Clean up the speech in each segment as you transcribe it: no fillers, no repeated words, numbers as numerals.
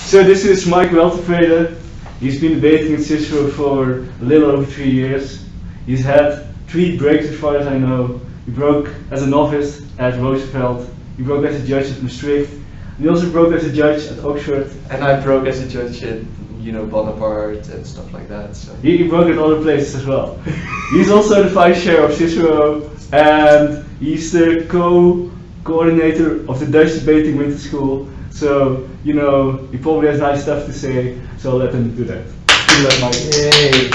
So this is Mike Weltevrede. He's been debating at Cicero for a little over 3 years. He's had 3 breaks as far as I know. He broke as a novice at Weltevrede. He broke as a judge at Maastricht. He also broke as a judge at Oxford. And I broke as a judge at, Bonaparte and stuff like that. So. He broke at other places as well. He's also the vice chair of Cicero, and he's the coordinator of the Dutch debating winter school. So, he probably has nice stuff to say, so I'll let him do that. Yay!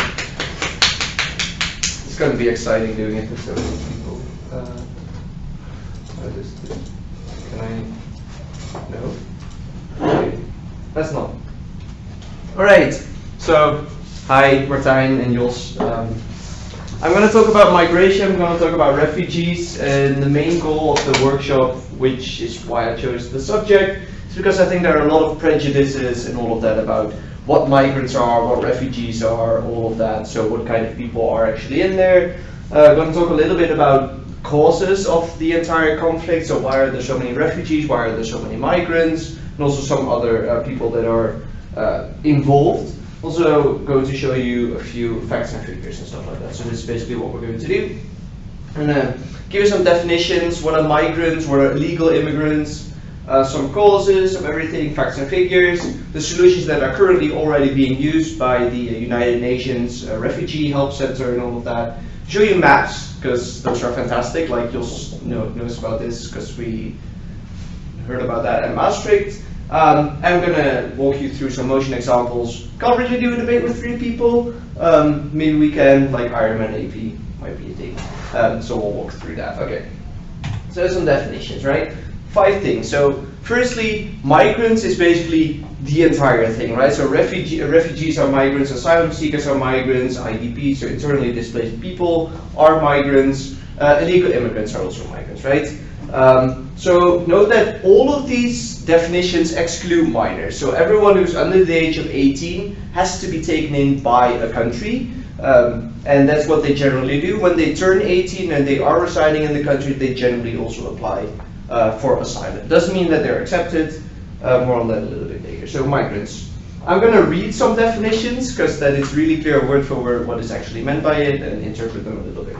It's going to be exciting doing it with so many people. No? Okay. That's not. Alright, so, hi Martijn and Jos. I'm going to talk about migration, I'm going to talk about refugees, and the main goal of the workshop, which is why I chose the subject, is because I think there are a lot of prejudices and all of that about what migrants are, what refugees are, all of that, so what kind of people are actually in there. I'm going to talk a little bit about causes of the entire conflict, so why are there so many refugees, why are there so many migrants, and also some other people that are involved. Also going to show you a few facts and figures and stuff like that. So this is basically what we're going to do. And give you some definitions, what are migrants, what are illegal immigrants, some causes of everything, facts and figures, the solutions that are currently already being used by the United Nations Refugee Help Center and all of that. Show you maps, because those are fantastic, like you'll knows about this because we heard about that at Maastricht. I'm going to walk you through some motion examples. Can't really do a debate with 3 people. Maybe we can, like Ironman AP might be a thing. So we'll walk through that. Okay. So some definitions, right? 5 things. So firstly, migrants is basically the entire thing, right? So refugees are migrants, asylum seekers are migrants, IDPs, so internally displaced people are migrants, illegal immigrants are also migrants, right? So note that all of these definitions exclude minors. So everyone who's under the age of 18 has to be taken in by a country, and that's what they generally do. When they turn 18 and they are residing in the country, they generally also apply for asylum. Doesn't mean that they're accepted, more on that a little bit later. So migrants. I'm going to read some definitions because then it's really clear word for word what is actually meant by it and interpret them a little bit.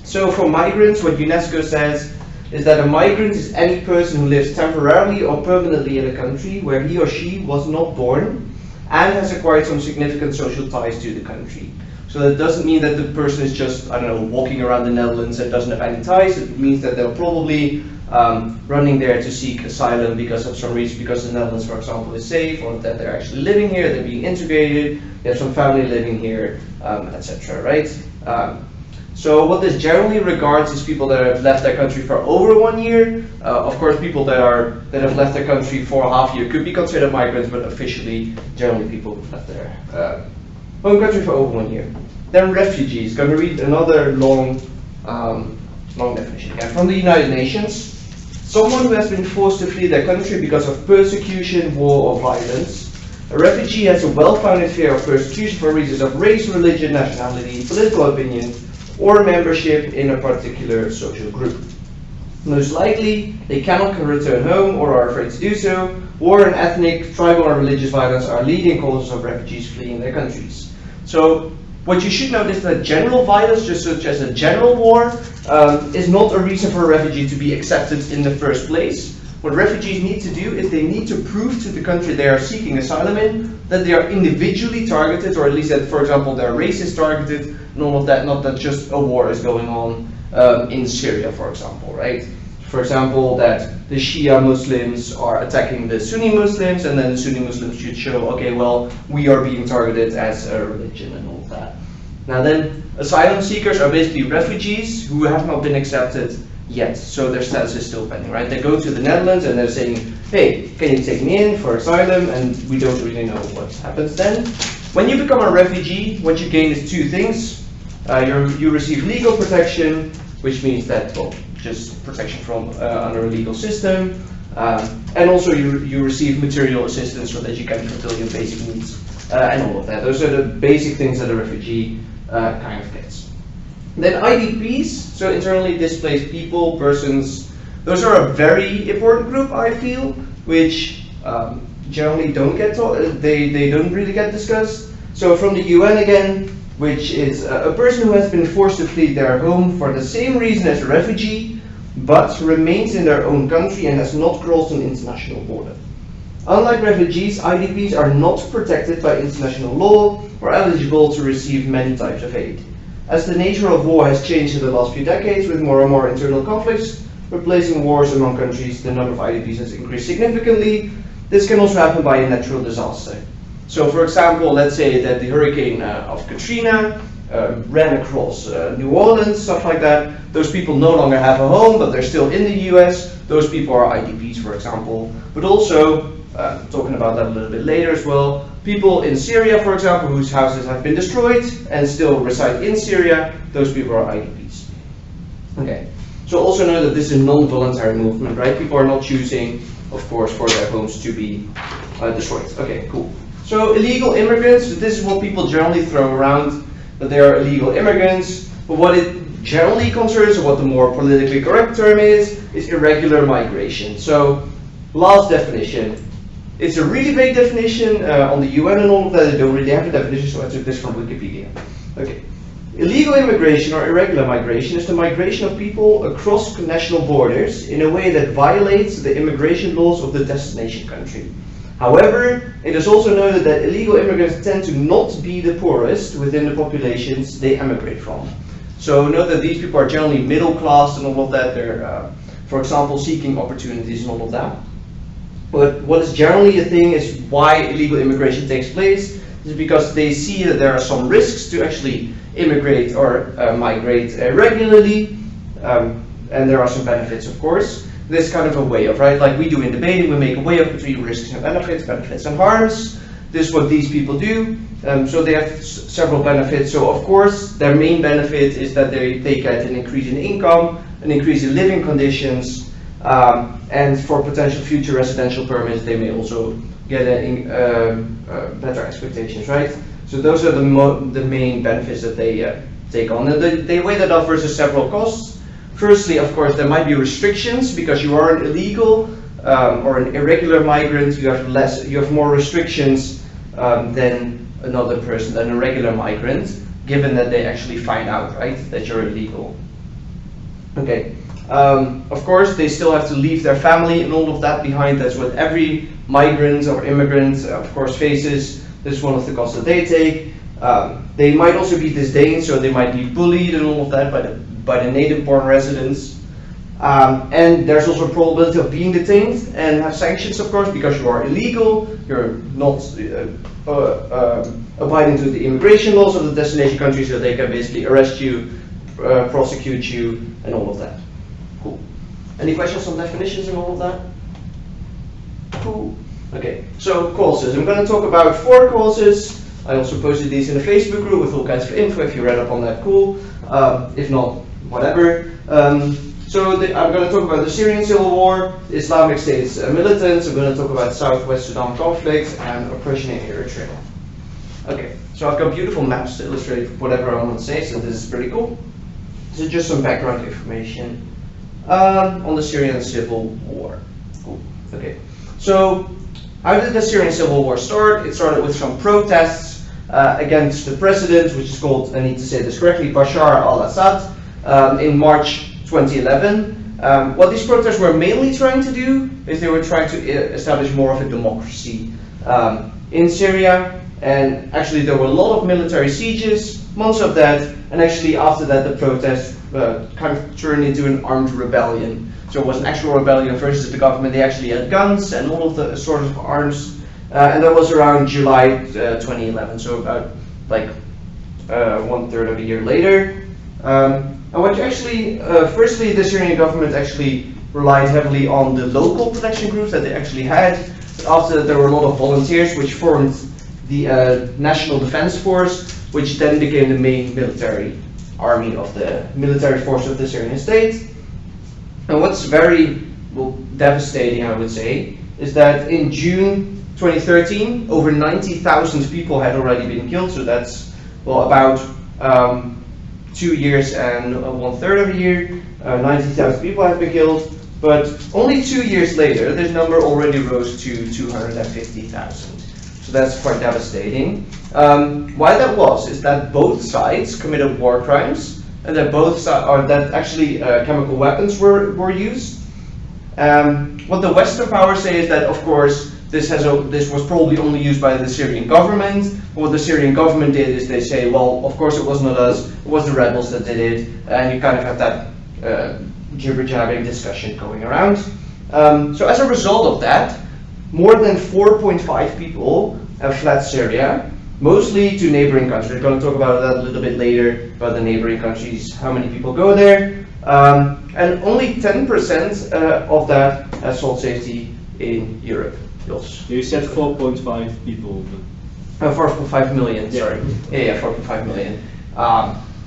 So for migrants, what UNESCO says is that a migrant is any person who lives temporarily or permanently in a country where he or she was not born and has acquired some significant social ties to the country. So that doesn't mean that the person is just, walking around the Netherlands and doesn't have any ties. It means that they're probably running there to seek asylum because of some reason, because the Netherlands, for example, is safe, or that they're actually living here, they're being integrated, they have some family living here, etc., right? So what this generally regards is people that have left their country for over 1 year. Of course, people that have left their country for a half year could be considered migrants, but officially, generally people who've left their home country for over 1 year. Then refugees. Going to read another long definition again from the United Nations. Someone who has been forced to flee their country because of persecution, war, or violence. A refugee has a well-founded fear of persecution for reasons of race, religion, nationality, political opinion, or membership in a particular social group. Most likely, they cannot return home or are afraid to do so. War and ethnic, tribal, or religious violence are leading causes of refugees fleeing their countries. So, what you should notice is that general violence, just such as a general war, is not a reason for a refugee to be accepted in the first place. What refugees need to do is they need to prove to the country they are seeking asylum in that they are individually targeted, or at least that, for example, their race is targeted, and all of that, not that just a war is going on in Syria, for example, right? For example, that the Shia Muslims are attacking the Sunni Muslims, and then the Sunni Muslims should show, okay, well, we are being targeted as a religion and all of that. Now then, asylum seekers are basically refugees who have not been accepted yet, so their status is still pending, right? They go to the Netherlands and they're saying, hey, can you take me in for asylum? And we don't really know what happens then. When you become a refugee, what you gain is 2 things. You receive legal protection, which means that, well, just protection from under a legal system, and also you receive material assistance so that you can fulfill your basic needs and all of that. Those are the basic things that a refugee kind of gets. Then IDPs, so internally displaced people, persons, those are a very important group, I feel, which generally don't get they don't really get discussed. So from the UN again, which is a person who has been forced to flee their home for the same reason as a refugee, but remains in their own country and has not crossed an international border. Unlike refugees, IDPs are not protected by international law or eligible to receive many types of aid. As the nature of war has changed in the last few decades, with more and more internal conflicts replacing wars among countries, the number of IDPs has increased significantly. This can also happen by a natural disaster. So for example, let's say that the hurricane of Katrina ran across New Orleans, stuff like that. Those people no longer have a home, but they're still in the US. Those people are IDPs, for example. But also, talking about that a little bit later as well, people in Syria, for example, whose houses have been destroyed and still reside in Syria, those people are IDPs. Okay, so also know that this is a non-voluntary movement, right? People are not choosing, of course, for their homes to be destroyed. Okay, cool. So illegal immigrants, this is what people generally throw around, that they are illegal immigrants, but what it generally concerns, or what the more politically correct term is irregular migration. So, last definition. It's a really vague definition on the UN and all of that. They don't really have a definition, so I took this from Wikipedia. Okay. Illegal immigration or irregular migration is the migration of people across national borders in a way that violates the immigration laws of the destination country. However, it is also noted that illegal immigrants tend to not be the poorest within the populations they emigrate from. So note that these people are generally middle class and all of that. They're, for example, seeking opportunities and all of that. But what is generally a thing is why illegal immigration takes place is because they see that there are some risks to actually immigrate or migrate regularly, and there are some benefits, of course. This kind of a way of, right, like we do in debating, we make a way of between risks and benefits and harms. This is what these people do. So they have several benefits. So of course, their main benefit is that they get an increase in income, an increase in living conditions, and for potential future residential permits, they may also get better expectations, right? So those are the main benefits that they take on. And they weigh that up versus several costs. Firstly, of course, there might be restrictions because you are an illegal or an irregular migrant. You have more restrictions than another person, than a regular migrant, given that they actually find out, right, that you're illegal. Okay. Of course, they still have to leave their family and all of that behind. That's what every migrant or immigrant, of course, faces. This is one of the costs that they take. They might also be disdained, so they might be bullied and all of that by the native-born residents. And there's also a probability of being detained and have sanctions, of course, because you are illegal, you're not abiding to the immigration laws of the destination country, so they can basically arrest you, prosecute you, and all of that. Cool. Any questions on definitions and all of that? Cool. Okay, so causes. I'm going to talk about 4 causes. I also posted these in the Facebook group with all kinds of info. If you read up on that, cool. If not, whatever. I'm going to talk about the Syrian Civil War, the Islamic State's militants. I'm going to talk about Southwest Sudan conflict and oppression in Eritrea. Okay, so I've got beautiful maps to illustrate whatever I want to say, so this is pretty cool. This is just some background information on the Syrian Civil War. Cool. Okay, so how did the Syrian Civil War start? It started with some protests against the president, which is called, I need to say this correctly, Bashar al-Assad, in March 2011. What these protests were mainly trying to do is they were trying to establish more of a democracy in Syria, and actually there were a lot of military sieges, months of that, and actually after that the protest kind of turned into an armed rebellion. So it was an actual rebellion versus the government. They actually had guns and all of the sort of arms, and that was around July 2011, so about like 1/3 of a year later. And what actually, firstly, the Syrian government actually relied heavily on the local protection groups that they actually had. But after that, there were a lot of volunteers which formed the National Defense Force, which then became the main military army of the military force of the Syrian state. And what's very devastating, I would say, is that in June 2013, over 90,000 people had already been killed. So that's, well, about 2 years and 1/3 of a year. 90,000 people have been killed. But only 2 years later, this number already rose to 250,000. So that's quite devastating. Why that was is that both sides committed war crimes, and that both sides, or that actually chemical weapons were used. What the Western powers say is that, of course, this was probably only used by the Syrian government. What the Syrian government did is they say, well, of course it was not us, it was the rebels that did it, and you kind of have that jibber-jabbering discussion going around. So as a result of that, more than 4.5 people have fled Syria, mostly to neighboring countries. We're going to talk about that a little bit later, about the neighboring countries, how many people go there. And only 10% of that has sought safety in Europe. Jos. You said 4.5 people. 4.5 million, sorry. Yeah, 4.5 million.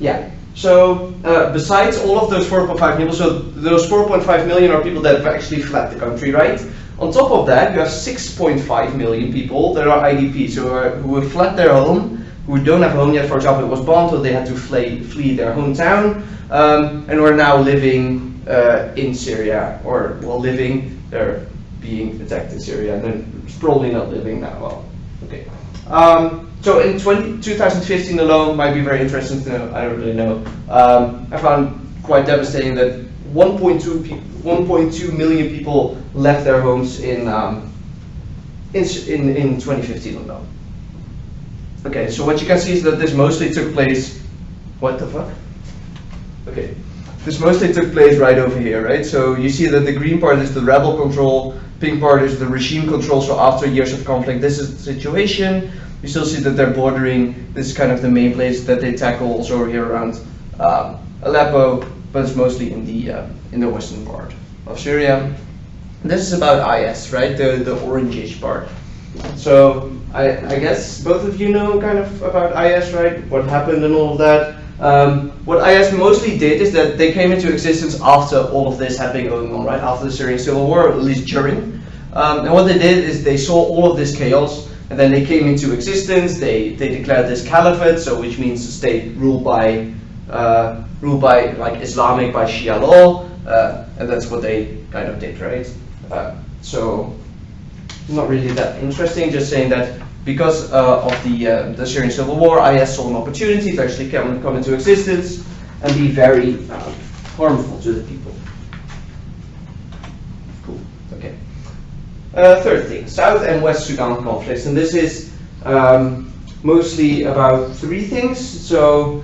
Yeah. So besides all of those 4.5 people, so those 4.5 million are people that have actually fled the country, right? On top of that, you have 6.5 million people that are IDPs, who have fled their home, who don't have a home yet. For example, it was bombed, so they had to flee their hometown, and who are now living in Syria, or well, they're being attacked in Syria, and then probably not living that well. Okay. So in 2015 alone, might be very interesting to know, I don't really know, I found quite devastating that 1.2 million people left their homes in 2015 alone. Okay, so what you can see is that this mostly took place, what the fuck? Okay, this mostly took place right over here, right? So you see that the green part is the rebel control, pink part is the regime control, so after years of conflict, this is the situation. You still see that they're bordering, this is kind of the main place that they tackle, also over here around Aleppo, but it's mostly in the western part of Syria. This is about IS, right? The orangish part. So I guess both of you know kind of about IS, right? What happened and all of that. What IS mostly did is that they came into existence after all of this had been going on, right? After the Syrian Civil War, or at least during. And what they did is they saw all of this chaos, and then they came into existence. They declared this caliphate, so which means a state ruled by like Islamic, by Shia law, and that's what they kind of did, right? So not really that interesting. Just saying that because of the Syrian Civil War, IS saw an opportunity to actually come into existence and be very harmful to the people. Cool. Okay. Third thing, South and West Sudan conflicts, and this is mostly about three things. So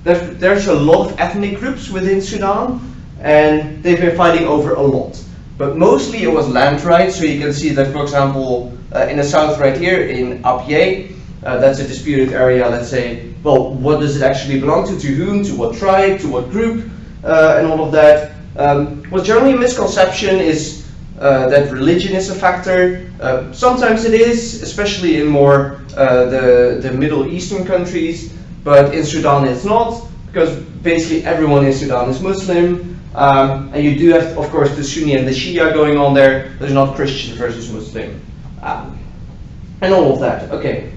there's a lot of ethnic groups within Sudan, and they've been fighting over a lot. But mostly it was land rights. So you can see that, for example, in the south right here in Abyei, that's a disputed area. Let's say, well, what does it actually belong to whom, to what tribe, to what group, and all of that. Well, generally a misconception is that religion is a factor. Sometimes it is, especially in more the Middle Eastern countries, but in Sudan it's not, because basically everyone in Sudan is Muslim. And you do have, of course, the Sunni and the Shia going on there. There's not Christian versus Muslim, and all of that. Okay,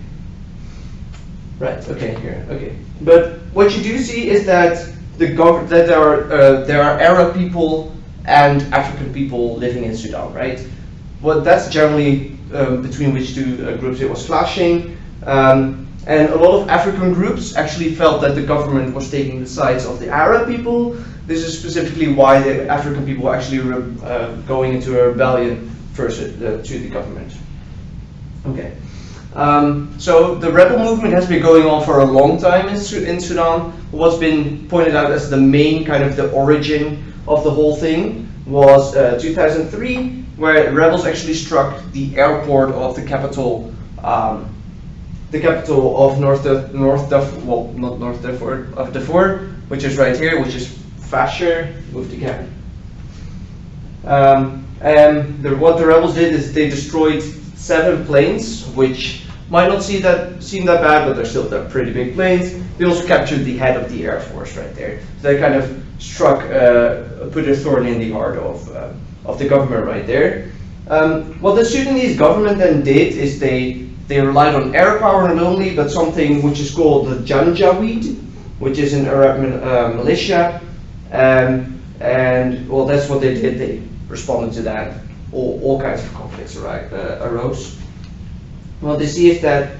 right. Okay, here. Okay, but what you do see is that there are Arab people and African people living in Sudan, right? Well, that's generally between which two groups it was clashing. And a lot of African groups actually felt that the government was taking the sides of the Arab people. This is specifically why the African people were actually going into a rebellion versus to the government. Okay. So the rebel movement has been going on for a long time in Sudan. What's been pointed out as the main kind of the origin of the whole thing was 2003, where rebels actually struck the airport of the capital of Darfur, which is right here, which is Fasher. Move the camera. And what the rebels did is they destroyed 7 planes, which might not seem that bad, but they're pretty big planes. They also captured the head of the Air Force right there. So they kind of put a thorn in the heart of the government right there. What the Sudanese government then did is they relied on air power not only, but something which is called the Janjaweed, which is an Arab militia. And well, that's what they did. They responded to that. All kinds of conflicts arose. Well, they see if that.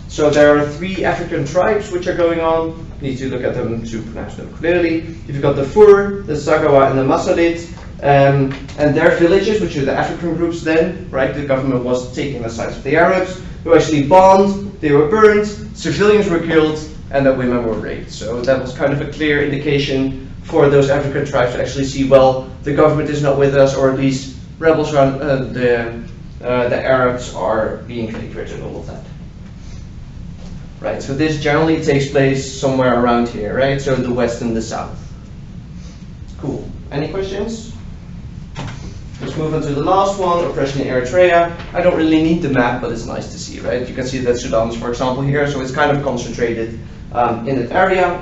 So there are 3 African tribes which are going on. You need to look at them to pronounce them clearly. You've got the Fur, the Sagawa, and the Masalit, and their villages, which are the African groups then, right? The government was taking the sides of the Arabs, who actually bombed, they were burned, civilians were killed, and the women were raped. So that was kind of a clear indication for those African tribes to actually see, well, the government is not with us, or at least rebels around the Arabs are being favored and all of that. Right, so this generally takes place somewhere around here, right? So the west and the south. Cool. Any questions? Let's move on to the last one, oppression in Eritrea. I don't really need the map, but it's nice to see, right? You can see that Sudan is, for example, here, so it's kind of concentrated in that area.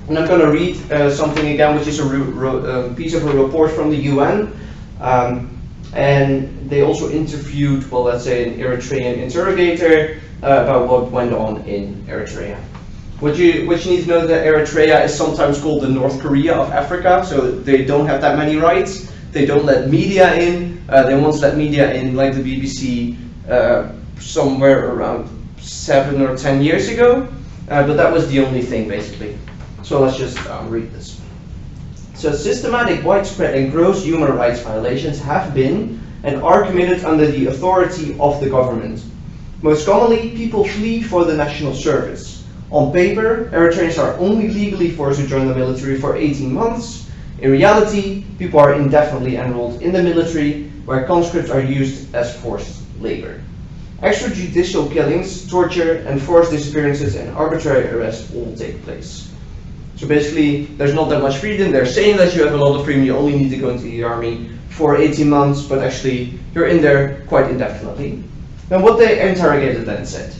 And I'm going to read something again, which is a piece of a report from the UN. And they also interviewed, well, let's say, an Eritrean interrogator about what went on in Eritrea. What you need to know that Eritrea is sometimes called the North Korea of Africa, so they don't have that many rights. They don't let media in. They once let media in, like the BBC, somewhere around 7 or 10 years ago, but that was the only thing, basically. So let's just read this. So systematic, widespread, and gross human rights violations have been and are committed under the authority of the government. Most commonly, people flee for the national service. On paper, Eritreans are only legally forced to join the military for 18 months. In reality, people are indefinitely enrolled in the military, where conscripts are used as forced labor. Extrajudicial killings, torture, and forced disappearances and arbitrary arrests all take place. So basically, there's not that much freedom. They're saying that you have a lot of freedom, you only need to go into the army for 18 months, but actually, you're in there quite indefinitely. And what the interrogator then said.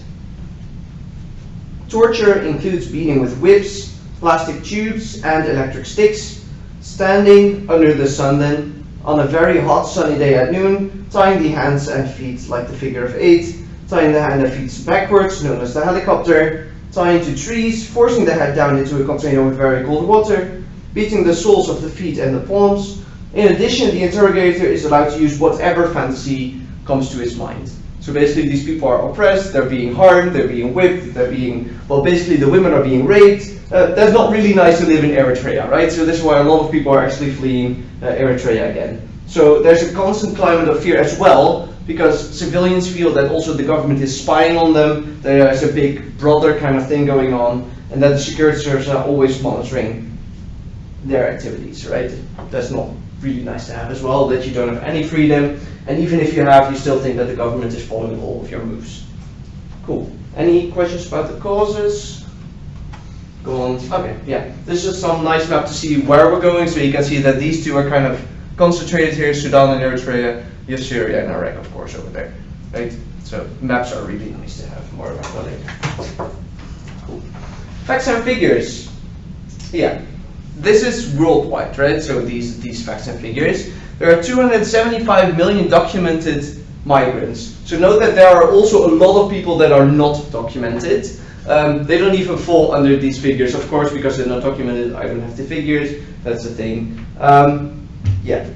Torture includes beating with whips, plastic tubes, and electric sticks, standing under the sun then, on a very hot sunny day at noon, tying the hands and feet like the figure of 8, tying the hand and feet backwards, known as the helicopter, tying to trees, forcing the head down into a container with very cold water, beating the soles of the feet and the palms. In addition, the interrogator is allowed to use whatever fantasy comes to his mind. So basically, these people are oppressed, they're being harmed, they're being whipped, they're being, well, basically the women are being raped. That's not really nice to live in Eritrea, right? So this is why a lot of people are actually fleeing Eritrea again. So there's a constant climate of fear as well, because civilians feel that also the government is spying on them, there's a big brother kind of thing going on, and that the security services are always monitoring their activities, right? That's not really nice to have as well, that you don't have any freedom, and even if you have, you still think that the government is following all of your moves. Cool. Any questions about the causes? Go on. Okay, yeah. This is some nice map to see where we're going, so you can see that these two are kind of concentrated here, Sudan and Eritrea. You have Syria and Iraq, of course, over there, right? So maps are really nice to have. More about that later. Cool. Facts and figures. Yeah. This is worldwide, right? So these facts and figures. There are 275 million documented migrants. So note that there are also a lot of people that are not documented. They don't even fall under these figures, of course, because they're not documented. I don't have the figures. That's the thing. Yeah.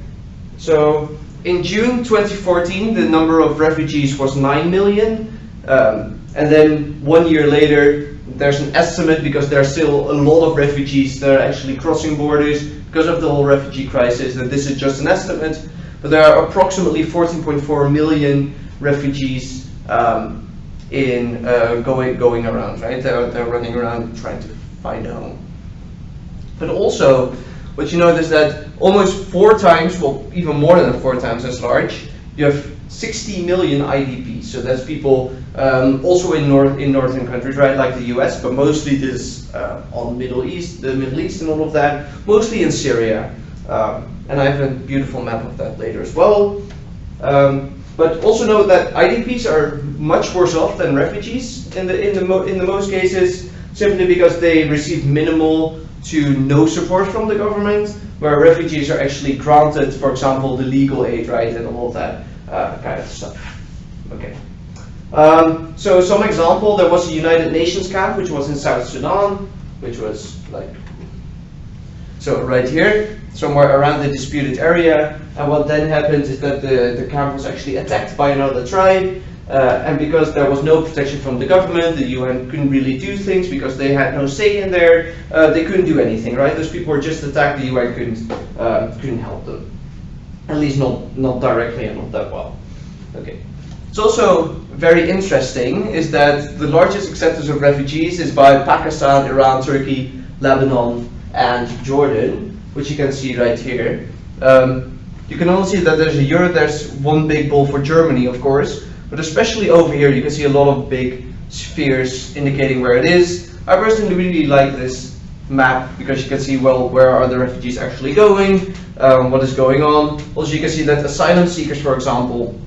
So in June 2014, the number of refugees was 9 million. And then 1 year later, there's an estimate, because there are still a lot of refugees that are actually crossing borders because of the whole refugee crisis, that this is just an estimate, but there are approximately 14.4 million refugees going around, right? They're running around trying to find a home. But also, what you notice that almost 4 times, well, even more than 4 times as large, you have 60 million IDPs. So that's people also in northern countries, right, like the US, but mostly this on the Middle East and all of that, mostly in Syria. And I have a beautiful map of that later as well. But also note that IDPs are much worse off than refugees in the most cases, simply because they receive minimal to no support from the government, where refugees are actually granted, for example, the legal aid, right, and all of that kind of stuff. Okay. So some example, there was a United Nations camp which was in South Sudan, which was like. So right here, somewhere around the disputed area, and what then happened is that the camp was actually attacked by another tribe, and because there was no protection from the government, the UN couldn't really do things because they had no say in there. They couldn't do anything, right? Those people were just attacked. The UN couldn't help them, at least not directly and not that well. Okay. It's also very interesting is that the largest acceptance of refugees is by Pakistan, Iran, Turkey, Lebanon, and Jordan, which you can see right here. You can also see that there's one big ball for Germany, of course, but especially over here you can see a lot of big spheres indicating where it is. I personally really like this map because you can see, well, where are the refugees actually going, what is going on. Also you can see that asylum seekers, for example,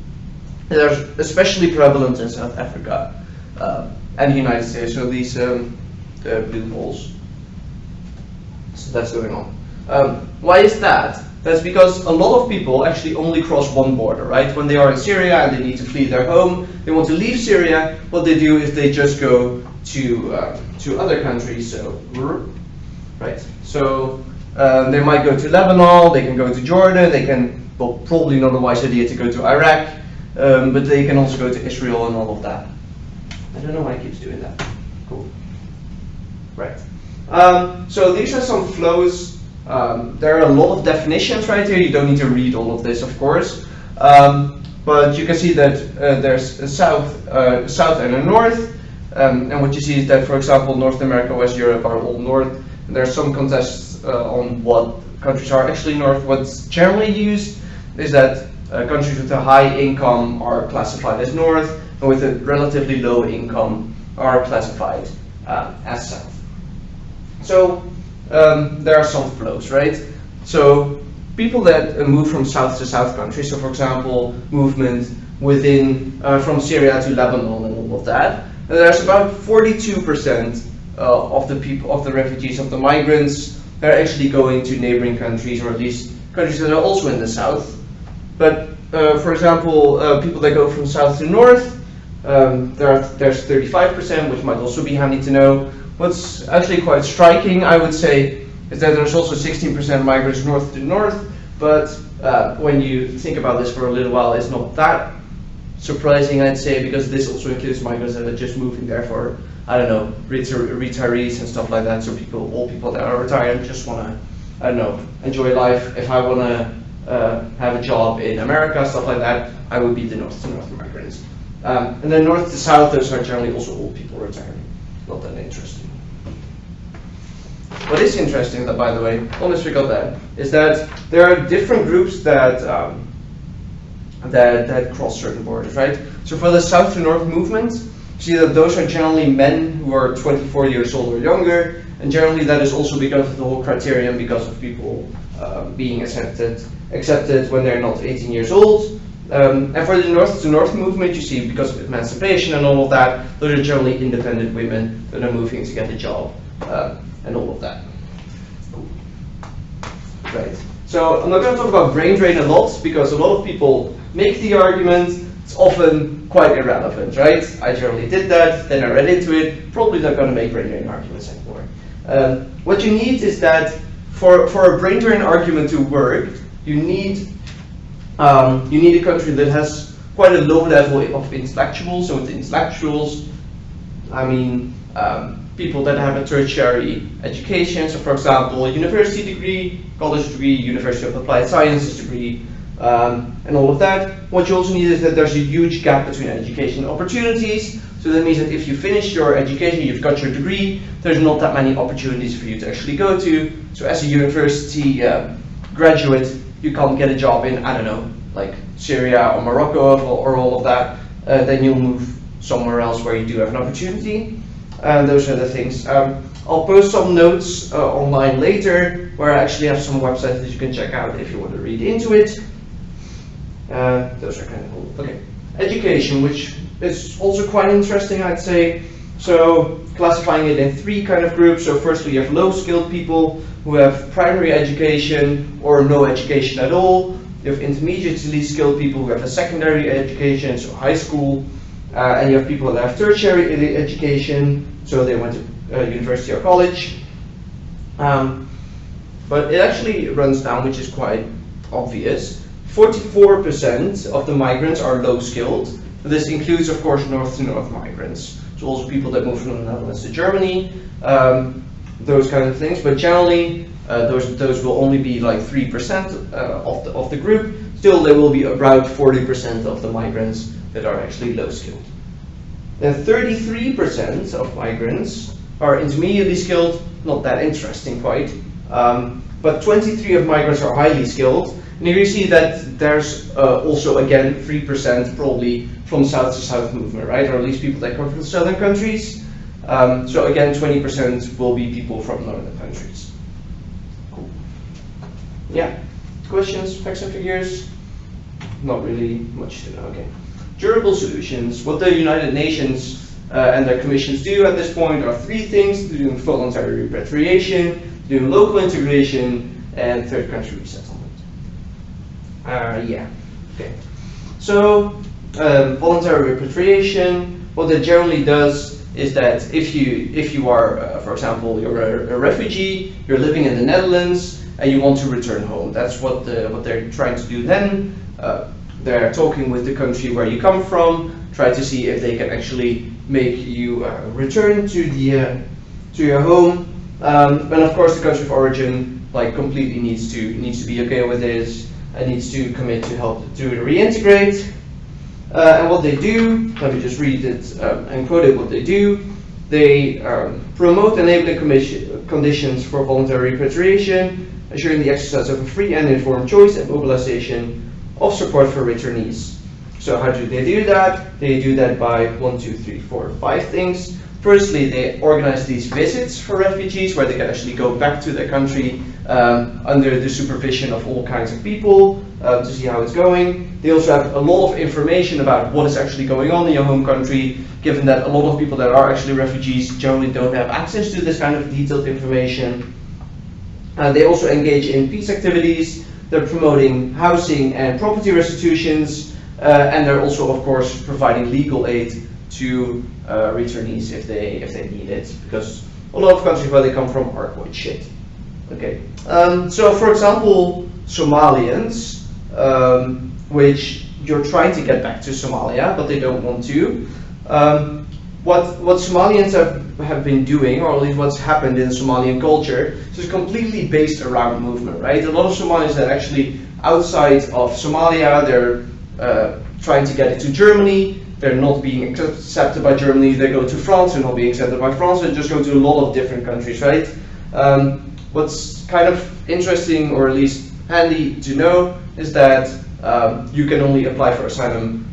they're especially prevalent in South Africa and the United States, so these blue balls. So that's going on. Why is that? That's because a lot of people actually only cross one border, right? When they are in Syria and they need to flee their home, they want to leave Syria, what they do is they just go to other countries, so, right? So they might go to Lebanon, they can go to Jordan, they can, well, probably not a wise idea to go to Iraq, but they can also go to Israel and all of that. I don't know why it keeps doing that. Cool. Right. So these are some flows. There are a lot of definitions right here. You don't need to read all of this, of course. But you can see that there's a south and a north. And what you see is that, for example, North America, West Europe are all north. And there are some contests on what countries are actually north. What's generally used is that countries with a high income are classified as north, and with a relatively low income are classified as south. So there are some flows, right? So people that move from south to south countries, so for example, movement within from Syria to Lebanon and all of that, and there's about 42% of the people, of the refugees, of the migrants, that are actually going to neighboring countries, or at least countries that are also in the south. But for example, people that go from south to north, there's 35%, which might also be handy to know. What's actually quite striking, I would say, is that there's also 16% migrants north to north, but when you think about this for a little while, it's not that surprising, I'd say, because this also includes migrants that are just moving there for, I don't know, retirees and stuff like that. So all people that are retired and just want to, I don't know, enjoy life. If I want to have a job in America, stuff like that, I would be the north to north migrants. And then north to south, those are generally also old people retiring. Not that interesting. What is interesting, that, by the way, almost forgot that, is that there are different groups that that cross certain borders, right? So for the south to north movement, you see that those are generally men who are 24 years old or younger, and generally that is also because of the whole criterion, because of people being accepted when they're not 18 years old. And for the north to north movement, you see, because of emancipation and all of that, those are generally independent women that are moving to get a job and all of that. Cool. Right. So I'm not going to talk about brain drain a lot, because a lot of people make the argument. It's often quite irrelevant, right? I generally did that, then I read into it. Probably not going to make brain drain arguments anymore. What you need is that for a brain drain argument to work, you need a country that has quite a low level of intellectuals. So with intellectuals, I mean people that have a tertiary education. So for example, a university degree, college degree, University of Applied Sciences degree, and all of that. What you also need is that there's a huge gap between education opportunities. So that means that if you finish your education, you've got your degree, there's not that many opportunities for you to actually go to. So as a university graduate, you can't get a job in, I don't know, like Syria or Morocco or all of that. Then you'll move somewhere else where you do have an opportunity. Those are the things. I'll post some notes online later, where I actually have some websites that you can check out if you want to read into it. Those are kind of cool. Okay, education, which is also quite interesting, I'd say. So classifying it in three kind of groups. So firstly, you have low-skilled people who have primary education or no education at all. You have intermediately skilled people who have a secondary education, so high school. And you have people that have tertiary education, so they went to university or college. but it actually runs down, which is quite obvious. 44% of the migrants are low skilled. This includes, of course, north to north migrants. So also people that move from the Netherlands to Germany, those kind of things. But generally, those will only be like 3% of the group. Still, there will be about 40% of the migrants that are actually low skilled. Then 33% of migrants are intermediately skilled. Not that interesting, quite. But 23 of migrants are highly skilled. And here you see that there's also, again, 3% probably from south to south movement, right? Or at least people that come from southern countries. So again, 20% will be people from northern countries. Cool. Yeah. Questions, facts and figures? Not really much to know, okay. Durable solutions. What the United Nations and their commissions do at this point are three things: doing voluntary repatriation, doing local integration, and third country resettlement. Yeah, okay. So, voluntary repatriation, what that generally does is that if you are, for example, you're a refugee, you're living in the Netherlands, and you want to return home. That's what they're trying to do then. They're talking with the country where you come from, try to see if they can actually make you return to your home. And of course, the country of origin completely needs to be okay with this. And needs to commit to help to reintegrate. And what they do, let me just read it and quote it. What they do, they promote enabling conditions for voluntary repatriation, assuring the exercise of a free and informed choice and mobilization of support for returnees. So how do they do that? They do that by 5 things. Firstly, they organize these visits for refugees where they can actually go back to their country under the supervision of all kinds of people to see how it's going. They also have a lot of information about what is actually going on in your home country, given that a lot of people that are actually refugees generally don't have access to this kind of detailed information. They also engage in peace activities. They're promoting housing and property restitutions, and they're also, of course, providing legal aid to returnees if they need it, because a lot of countries where they come from are quite shit. Okay, so for example, Somalians, which you're trying to get back to Somalia, but they don't want to. What Somalians have been doing, or at least what's happened in Somalian culture, is completely based around movement, right? A lot of Somalis that actually outside of Somalia, they're trying to get into Germany. They're not being accepted by Germany. They go to France, they're not being accepted by France. They just go to a lot of different countries, right? What's kind of interesting, or at least handy to know, is that you can only apply for asylum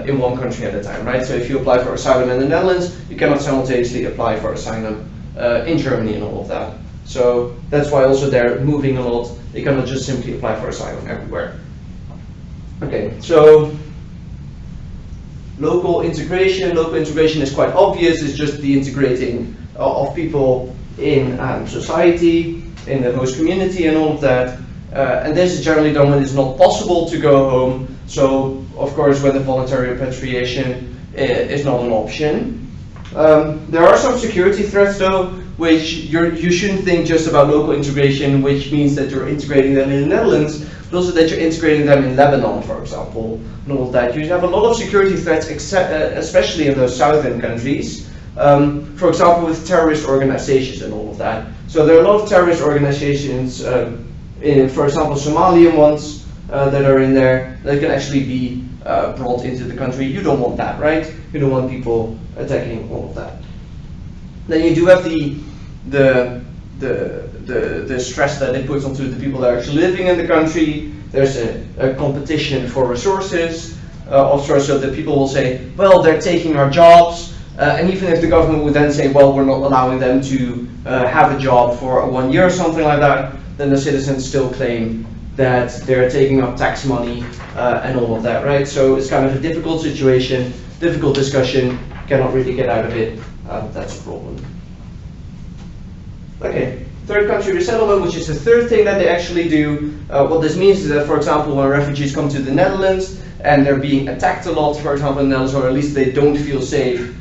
in one country at a time, right? So if you apply for asylum in the Netherlands, you cannot simultaneously apply for asylum in Germany and all of that. So that's why also they're moving a lot. They cannot just simply apply for asylum everywhere. Okay, so local integration is quite obvious. It's just the integrating of people in society, in the host community and all of that. And this is generally done when it's not possible to go home. So, of course, when the voluntary repatriation is not an option. There are some security threats, though, which you shouldn't think just about local integration, which means that you're integrating them in the Netherlands, but also that you're integrating them in Lebanon, for example, and all of that. You have a lot of security threats, especially in those southern countries. For example, with terrorist organizations and all of that. So there are a lot of terrorist organizations, for example, Somalian ones that are in there that can actually be brought into the country. You don't want that, right? You don't want people attacking all of that. Then you do have the stress that it puts onto the people that are actually living in the country. There's a competition for resources, also, so that people will say, well, they're taking our jobs. And even if the government would then say, well, we're not allowing them to have a job for 1 year or something like that, then the citizens still claim that they're taking up tax money and all of that, right? So it's kind of a difficult situation, difficult discussion, cannot really get out of it. That's a problem. Okay, third country resettlement, which is the third thing that they actually do. What this means is that, for example, when refugees come to the Netherlands and they're being attacked a lot, for example, in the Netherlands, or at least they don't feel safe.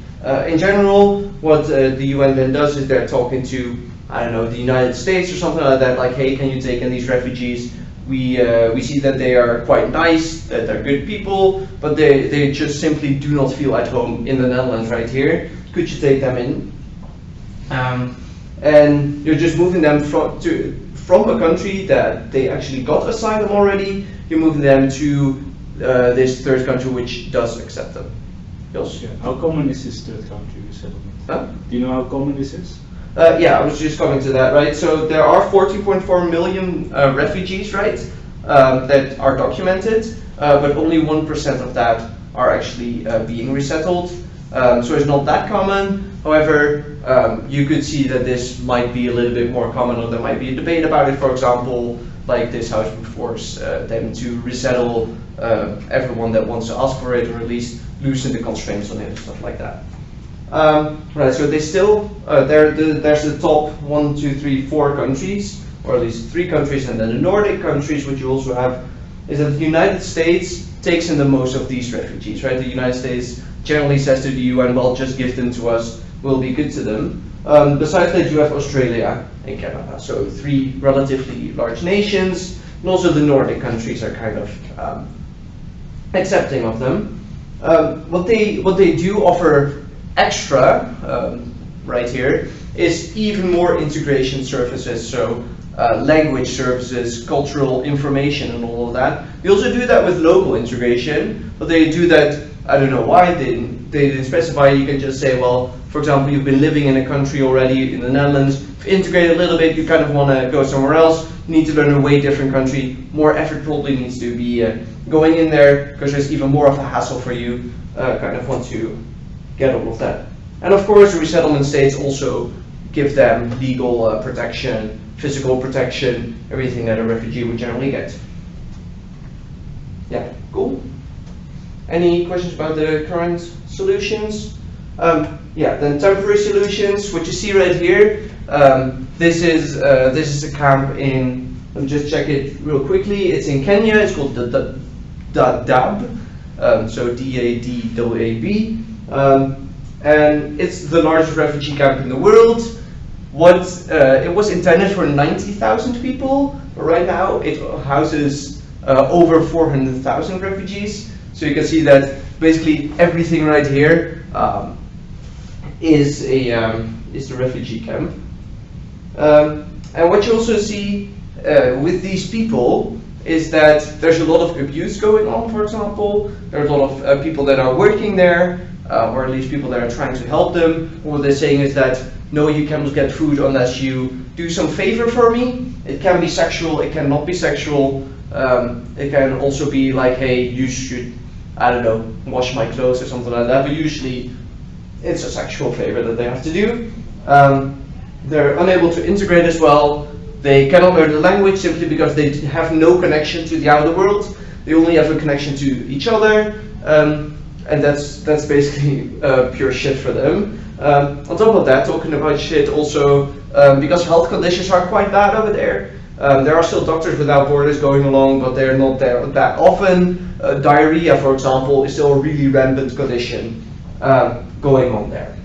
In general, what the UN then does is they're talking to I don't know, the United States or something like that, like, hey, can you take in these refugees? We see that they are quite nice, that they're good people, but they just simply do not feel at home in the Netherlands right here. Could you take them in? And you're just moving them from a country that they actually got asylum already, you're moving them to this third country which does accept them. Yes? Yeah. How common is this third country resettlement? Huh? Do you know how common this is? Yeah, I was just coming to that, right? So there are 14.4 million refugees, right, that are documented, but only 1% of that are actually being resettled. So it's not that common. However, you could see that this might be a little bit more common, or there might be a debate about it. For example, like this house would force them to resettle everyone that wants to ask for it, or at least loosen the constraints on it, stuff like that. Right, so they still, there's the top 1, 2, 3, 4 countries, or at least 3 countries, and then the Nordic countries, which you also have, is that the United States takes in the most of these refugees, right? The United States generally says to the UN, well, just give them to us, we'll be good to them. Besides that, you have Australia and Canada, so 3 relatively large nations, and also the Nordic countries are kind of accepting of them. What they do offer extra, right here, is even more integration services, so language services, cultural information and all of that. They also do that with local integration, but they do that, I don't know why, they didn't specify. You can just say, well, for example, you've been living in a country already, in the Netherlands, integrate a little bit, you kind of want to go somewhere else, you need to learn a way different country, more effort probably needs to be going in there, because there's even more of a hassle for you, kind of want to get all of that. And of course, the resettlement states also give them legal protection, physical protection, everything that a refugee would generally get. Yeah, cool. Any questions about the current solutions? Yeah, then temporary solutions, what you see right here. This is a camp in, let me just check it real quickly. It's in Kenya. It's called the Dadaab, so D-A-D-A-B. And it's the largest refugee camp in the world. It was intended for 90,000 people, but right now it houses over 400,000 refugees. So you can see that basically everything right here is the refugee camp. And what you also see with these people is that there's a lot of abuse going on. For example, there's a lot of people that are working there, or at least people that are trying to help them. What they're saying is that, no, you cannot get food unless you do some favor for me. It can be sexual, it cannot be sexual. It can also be like, hey, you should, I don't know, wash my clothes or something like that, but usually it's a sexual favor that they have to do. They're unable to integrate as well. They cannot learn the language simply because they have no connection to the outer world. They only have a connection to each other. And that's basically pure shit for them. On top of that, talking about shit also, because health conditions are quite bad over there. There are still Doctors Without Borders going along, but they're not there that often. Diarrhea, for example, is still a really rampant condition going on there.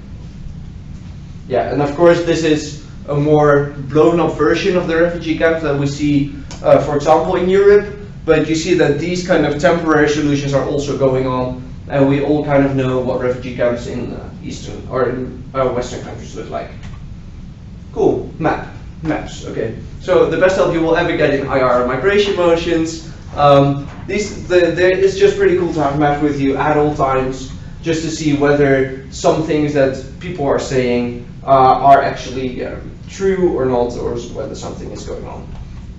Yeah, and of course this is a more blown up version of the refugee camps that we see, for example, in Europe. But you see that these kind of temporary solutions are also going on. And we all kind of know what refugee camps in Eastern or in Western countries look like. Cool, maps, okay. So the best help you will ever get in IR migration motions. It's just pretty cool to have maps with you at all times, just to see whether some things that people are saying are actually true or not, or whether something is going on.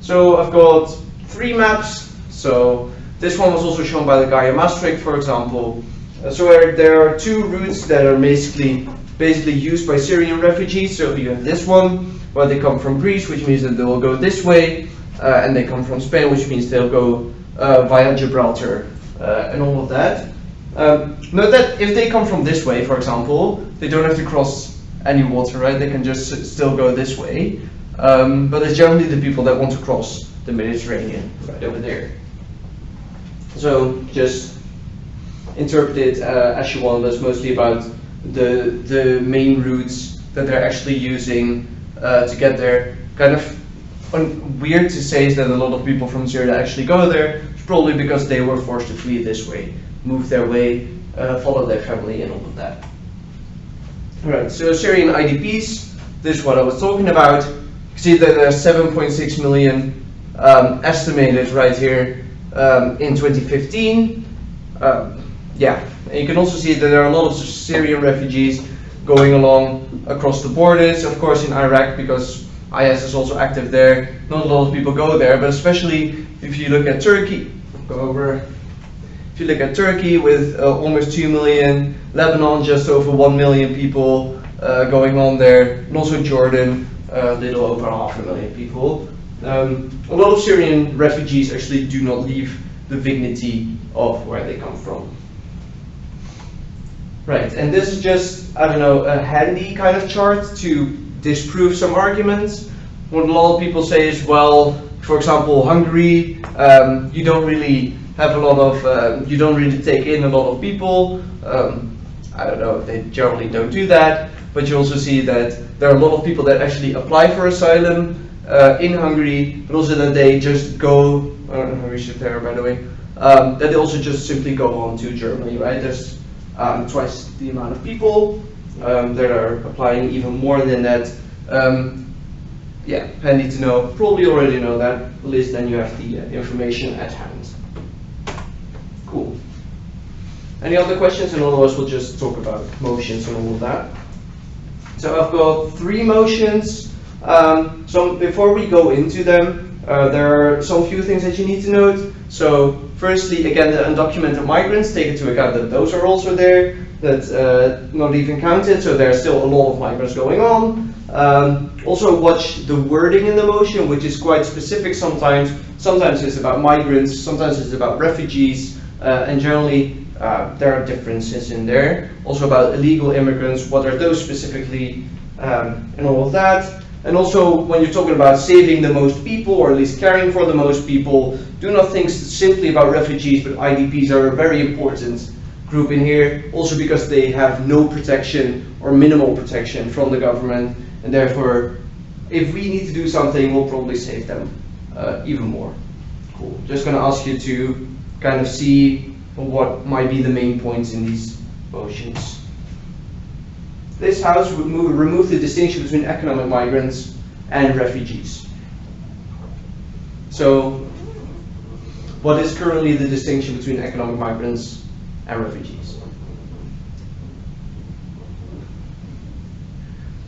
So I've got 3 maps. So this one was also shown by the guy in Maastricht, for example. So there are 2 routes that are basically used by Syrian refugees. So you have this one, where they come from Greece, which means that they will go this way, and they come from Spain, which means they'll go via Gibraltar, and all of that. Note that if they come from this way, for example, they don't have to cross any water, right? They can just still go this way. But it's generally the people that want to cross the Mediterranean, right over there. So just interpret it as you want. That's mostly about the main routes that they're actually using to get there. Kind of weird to say is that a lot of people from Syria actually go there. It's probably because they were forced to flee this way, move their way, follow their family and all of that. Alright, so Syrian IDPs, this is what I was talking about. You see that there are 7.6 million estimated right here in 2015. Yeah, and you can also see that there are a lot of Syrian refugees going along across the borders. Of course, in Iraq, because IS is also active there, not a lot of people go there. But especially if you look at Turkey, go over. If you look at Turkey with almost 2 million, Lebanon just over 1 million people going on there, and also Jordan, a little over 500,000 people. A lot of Syrian refugees actually do not leave the dignity of where they come from. Right, and this is just, I don't know, a handy kind of chart to disprove some arguments. What a lot of people say is, well, for example, Hungary, you don't really have a lot of, you don't really take in a lot of people. I don't know, they generally don't do that, but you also see that there are a lot of people that actually apply for asylum in Hungary, but also that they just go, I don't know how we should there, by the way, that they also just simply go on to Germany, right? There's twice the amount of people that are applying, even more than that. Yeah, handy to know. Probably already know that, at least then you have the information at hand. Cool. Any other questions? And otherwise we'll just talk about motions and all of that. So I've got 3 motions. So before we go into them, there are some few things that you need to note. So firstly, again, the undocumented migrants, take into account that those are also there, that's not even counted, so there's still a lot of migrants going on. Also watch the wording in the motion, which is quite specific sometimes. Sometimes it's about migrants, sometimes it's about refugees, and generally there are differences in there. Also about illegal immigrants, what are those specifically, and all of that. And also, when you're talking about saving the most people, or at least caring for the most people, do not think simply about refugees, but IDPs are a very important group in here, also because they have no protection or minimal protection from the government, and therefore, if we need to do something, we'll probably save them even more. Cool. Just going to ask you to kind of see what might be the main points in these motions. This house would remove the distinction between economic migrants and refugees. So, what is currently the distinction between economic migrants and refugees?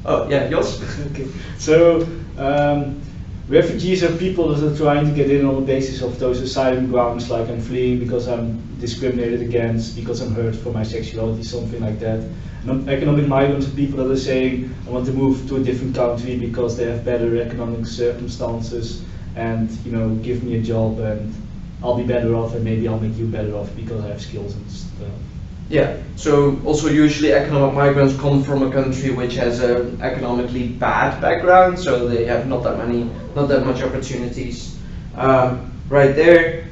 Oh, yeah, Jos? Okay. So, refugees are people that are trying to get in on the basis of those asylum grounds, like I'm fleeing because I'm discriminated against, because I'm hurt for my sexuality, something like that. And economic migrants are people that are saying, I want to move to a different country because they have better economic circumstances, and give me a job and I'll be better off, and maybe I'll make you better off because I have skills and stuff. Yeah, so also usually economic migrants come from a country which has an economically bad background, so they have not that much opportunities. Right there,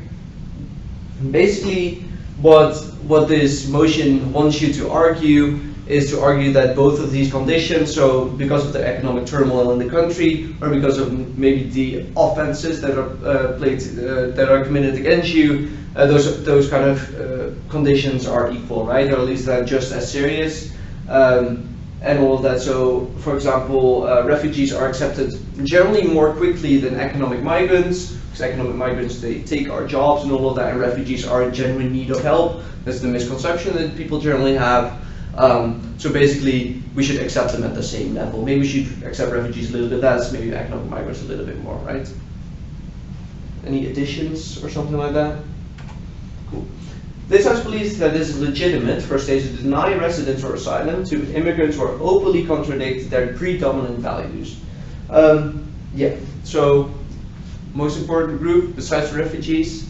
basically what this motion wants you to argue is to argue that both of these conditions, so because of the economic turmoil in the country, or because of maybe the offenses that are committed against you, those kind of conditions are equal, right? Or at least they're just as serious, and all of that. So, for example, refugees are accepted generally more quickly than economic migrants, because economic migrants, they take our jobs and all of that, and refugees are in genuine need of help. That's the misconception that people generally have. So basically, we should accept them at the same level. Maybe we should accept refugees a little bit less, maybe economic migrants a little bit more, right? Any additions or something like that? Cool. This house believes that it is legitimate for states to deny residence or asylum to immigrants who are openly contradict their predominant values. Yeah, so most important group besides refugees?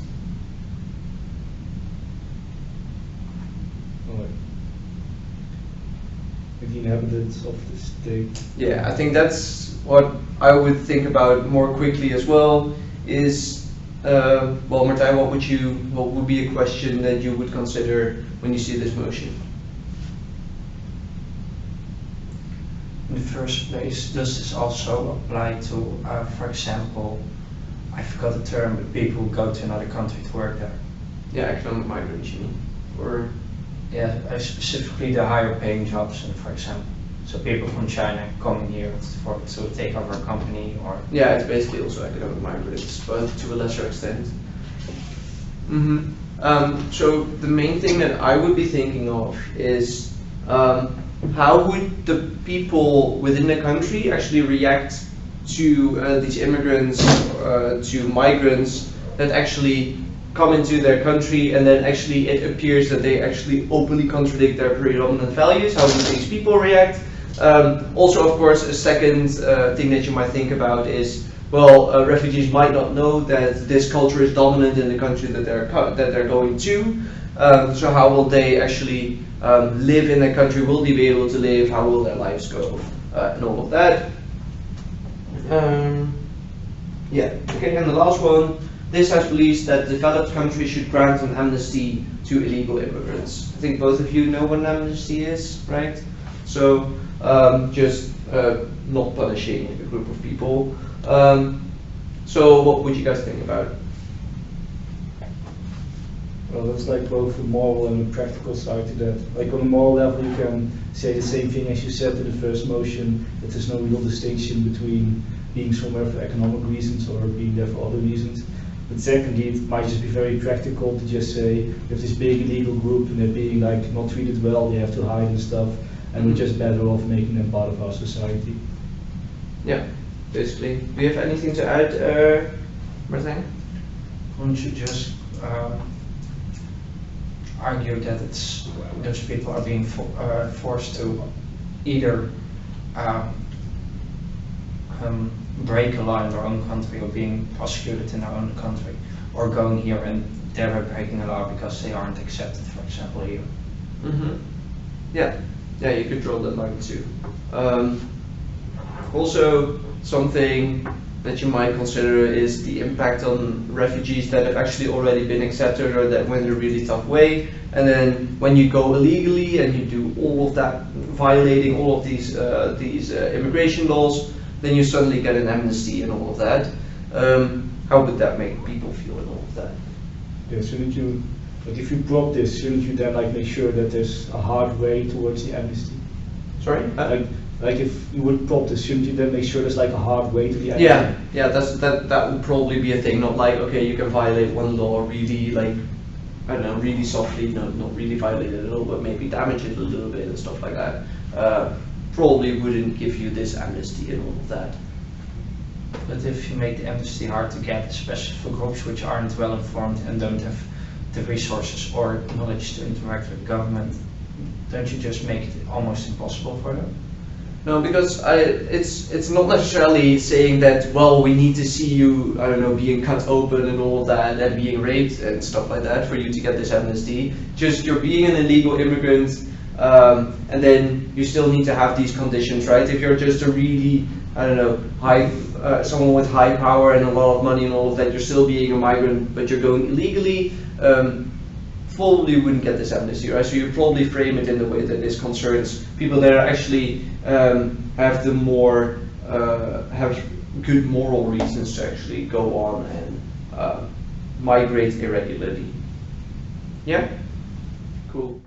The inhabitants of the state. Yeah, I think that's what I would think about more quickly as well. Is well, Martijn, what would be a question that you would consider when you see this motion? in the first place, does this also apply to, for example, I forgot the term, but people who go to another country to work there? Yeah, economic migrants, you mean? Or Yeah, specifically the higher paying jobs, for example. So people from China coming here to take over a company, or yeah, it's basically also economic migrants, but to a lesser extent. So the main thing that I would be thinking of is how would the people within the country actually react to these immigrants, to migrants that actually come into their country, and then actually it appears that they actually openly contradict their predominant values. How would these people react? Also, of course, a second thing that you might think about is, well, refugees might not know that this culture is dominant in the country that they're going to. So how will they actually live in the country? Will they be able to live? How will their lives go? And all of that. Yeah. Okay. And the last one. This House believes that developed countries should grant an amnesty to illegal immigrants. I think both of you know what an amnesty is, right? So just not punishing a group of people. So what would you guys think about it? Well, that's like both a moral and a practical side to that. Like on a moral level, you can say the same thing as you said in the first motion, that there's no real distinction between being somewhere for economic reasons or being there for other reasons. But secondly, it might just be very practical to just say, if this big illegal group and they're being like not treated well, they have to hide and stuff, and we're just better off making them part of our society. Yeah, basically. Do you have anything to add, Martijn? wouldn't you just argue that it's those people are being forced to either break a law in their own country, or being prosecuted in their own country, or going here and they're breaking a law because they aren't accepted, for example, here? Yeah, you could draw that line too. Also, something that you might consider is the impact on refugees that have actually already been accepted or that went a really tough way. And then when you go illegally and you do all of that, violating all of these immigration laws, then you suddenly get an amnesty and all of that. How would that make people feel and all of that? Yeah, shouldn't you, like if you prop this, shouldn't you then like make sure that there's a hard way towards the amnesty? Sorry? Like if you would prop this, shouldn't you then make sure there's like a hard way to the amnesty? Yeah, that would probably be a thing. Not like, okay, you can violate one law really, like, I don't know, really softly, not really violate it at all, but maybe damage it a little bit and stuff like that. Probably wouldn't give you this amnesty and all of that. But if you make the amnesty hard to get, especially for groups which aren't well informed and don't have the resources or knowledge to interact with government, don't you just make it almost impossible for them? No, because it's not necessarily saying that, well, we need to see you, I don't know, being cut open and all of that, and being raped and stuff like that for you to get this amnesty. Just you're being an illegal immigrant, and then you still need to have these conditions, right? If you're just a really, I don't know, someone with high power and a lot of money and all of that, you're still being a migrant, but you're going illegally, probably wouldn't get this amnesty, right? So you probably frame it in the way that this concerns people that are actually have the more have good moral reasons to actually go on and migrate irregularly. Yeah? Cool.